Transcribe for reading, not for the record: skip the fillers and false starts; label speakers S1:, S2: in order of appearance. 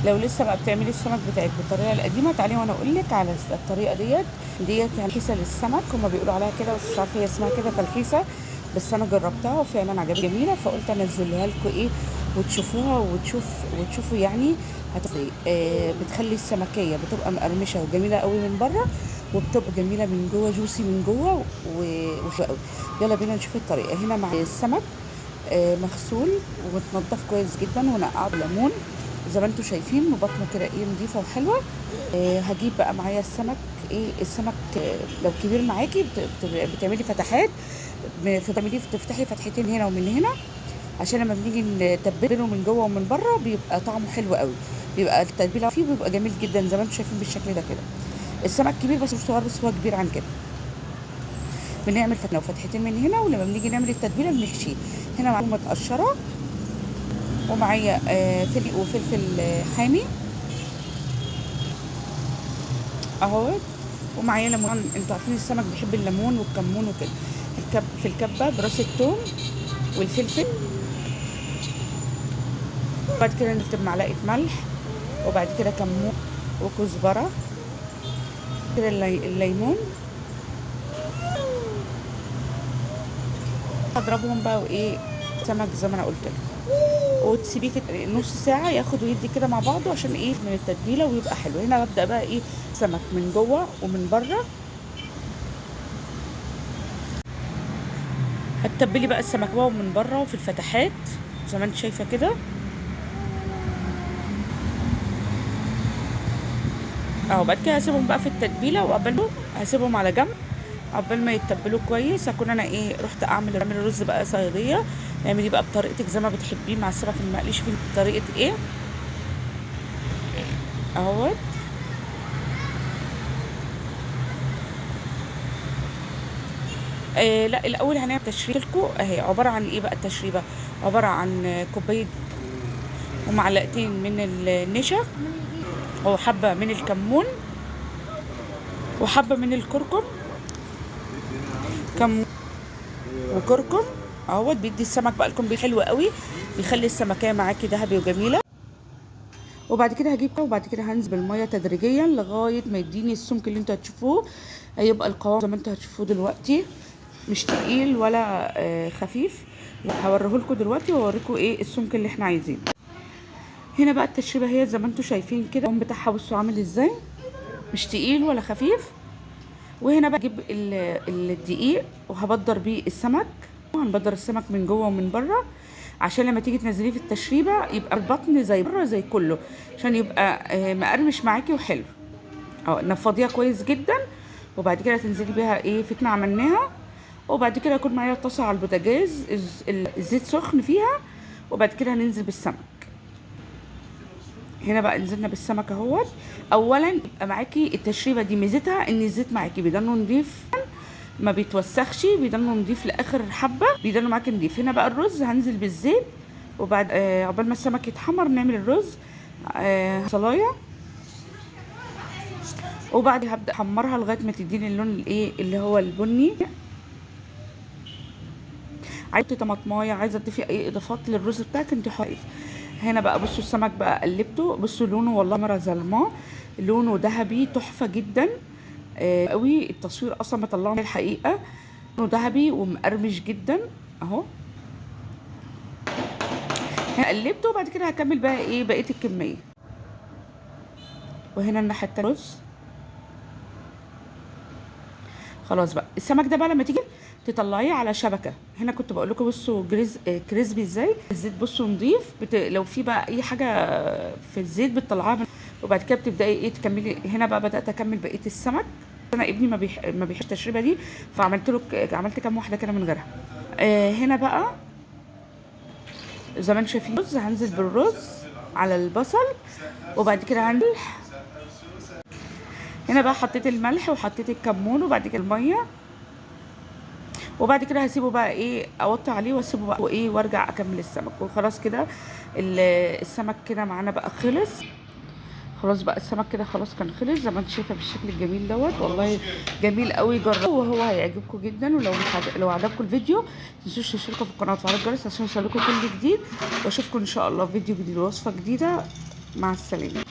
S1: لو لسه بقى بتعملي السمك بتاعك بالطريقه القديمه، تعالي وانا اقول لك على الطريقه ديت تلحيسه للسمك، هما بيقولوا عليها كده بس مش عارفه هي اسمها كده تلحيسه، بس انا جربتها وفعلا عجبتني جميله، فقلت انزلها لكم ايه وتشوفوها وتشوفوا يعني هتفرق. بتخلي السمكيه بتبقى مقرمشه وجميله قوي من بره، وبتبقى جميله من جوه، جوسي من جوه وحلوه قوي. يلا بينا نشوف الطريقه. هنا مع السمك مغسول ومتنضف كويس جدا ونقعه بليمون زي ما انتم شايفين، وبطنه كده ايه نضيفه وحلوه. هجيب بقى معايا السمك. ايه السمك لو كبير معاكي بتعملي فتحات، تفتحي فتحتين هنا ومن هنا، عشان لما بنيجي نتبله من جوه ومن بره بيبقى طعمه حلو قوي، بيبقى التتبيله فيه بيبقى جميل جدا زي ما انتم شايفين بالشكل ده كده. السمك كبير بس مش صغير، بس هو كبير عن كده. بنعمل فتحتين من هنا، ولما بنيجي نعمل التتبيله بنحشيه. هنا معايا متقشره، ومعايا فلفل وفلفل حامي اهو، ومعايا ليمون. انتوا عارفين السمك بيحب الليمون والكمون وكده. في الكبه براس الثوم والفلفل، وبعد كده نكتب معلقه ملح، وبعد كده كمون وكزبره كده، الليمون. اضربهم بقى وايه سمك زي ما انا قلت لكم، وتسيبيه في نص ساعه ياخد ويدي كده مع بعضه عشان ايه من التتبيله ويبقى حلو. هنا ببدا بقى ايه سمك من جوه ومن بره. هتتبلي بقى السمك جوه ومن بره وفي الفتحات زي ما انت شايفه كده اهو. بعد كده هسيبهم بقى في التتبيله، وقبل هسيبهم على جنب عقبال ما يتبلوا كويس. هكون انا ايه رحت اعمل الرز بقى صياديه. اعملي بقى بطريقتك زي ما بتحبيه مع السمك المقلي. شوفي طريقه ايه اهوت. لا الاول هنعمل تشريبه لكم اهي. عباره عن ايه بقى التشريبه؟ عباره عن كوبايه ومعلقتين من النشا، وحبه من الكمون، وحبه من الكركم. كمون وكركم اهوت بيدي السمك بقى لكم حلو قوي، بيخلي السمكيه معاكي ذهبي وجميله. وبعد كده هجيب وبعد كده هنزل بالميه تدريجيا لغايه ما يديني السمك اللي انتوا هتشوفوه. هيبقى القوام زي ما انتوا هتشوفوه دلوقتي، مش تقيل ولا خفيف. هوريهولكوا دلوقتي واوريكم ايه السمك اللي احنا عايزينه. هنا بقى التشريبه هي زي ما انتوا شايفين كده، القوام بتاعها بصوا عامل ازاي، مش تقيل ولا خفيف. وهنا بقى اجيب الدقيق وهبدر بيه السمك. هنبدر السمك من جوه ومن بره، عشان لما تيجي تنزليه في التشريبه يبقى البطن زي بره زي كله، عشان يبقى مقرمش معاكي وحلو. اهو نفضيها كويس جدا، وبعد كده تنزلي بيها ايه فتنه عملناها. وبعد كده يكون معايا طاسه على البوتاجاز، الزيت سخن فيها، وبعد كده هننزل بالسمك. هنا بقى نزلنا بالسمك اهوت. اولا يبقى معاكي التشريبه دي ميزتها ان الزيت معاكي بيضل نضيف، ما بيتوسخش، بيضل نضيف لاخر حبه، بيضل معاكي نضيف. هنا بقى الرز هنزل بالزيت، وبعد عقبال ما السمك يتحمر نعمل الرز صلايه، وبعد هبدا احمرها لغايه ما تديني اللون الايه اللي هو البني. عايزه طماطمايه، عايزه تضيفي اي اضافات للرز بتاعك انت حرة. هنا بقى بصوا السمك بقى قلبته، بصوا لونه والله مره ظلماه، لونه ذهبي تحفه جدا قوي. التصوير اصلا مطلعه الحقيقه لونه ذهبي ومقرمش جدا اهو. هنا قلبته، وبعد كده هكمل بقى ايه بقيه الكميه. وهنا الناحيه التانيه رز. خلاص بقى السمك ده بقى لما تيجي تطلعيه على شبكه. هنا كنت بقول لكم بصوا كريسبي ازاي. الزيت بصوا نضيف، لو في بقى اي حاجه في الزيت بتطلعها وبعد كده بتبداي ايه تكملي. هنا بقى بدات اكمل بقيه السمك. انا ابني ما بيحبش التشريبه دي، فعملت له عملت كام واحده كده من غيرها. هنا بقى زي ما انتم شايفين رز. هنزل بالرز على البصل، وبعد كده هنزل. هنا بقى حطيت الملح وحطيت الكمون وبعد كده الميه، وبعد كده هسيبه بقى ايه اوطي عليه واسيبه بقى وايه وارجع اكمل السمك. وخلاص كده السمك كده معانا بقى خلص. خلاص بقى السمك كده خلاص كان خلص زي ما انت شايفه بالشكل الجميل دوت. والله جميل قوي، جربوه وهو هيعجبكم جدا. ولو لو عجبكم الفيديو ما تنسوش تشتركوا في القناه وتفعلوا الجرس عشان يوصلكم كل جديد. واشوفكم ان شاء الله في فيديو جديد ووصفه جديده. مع السلامه.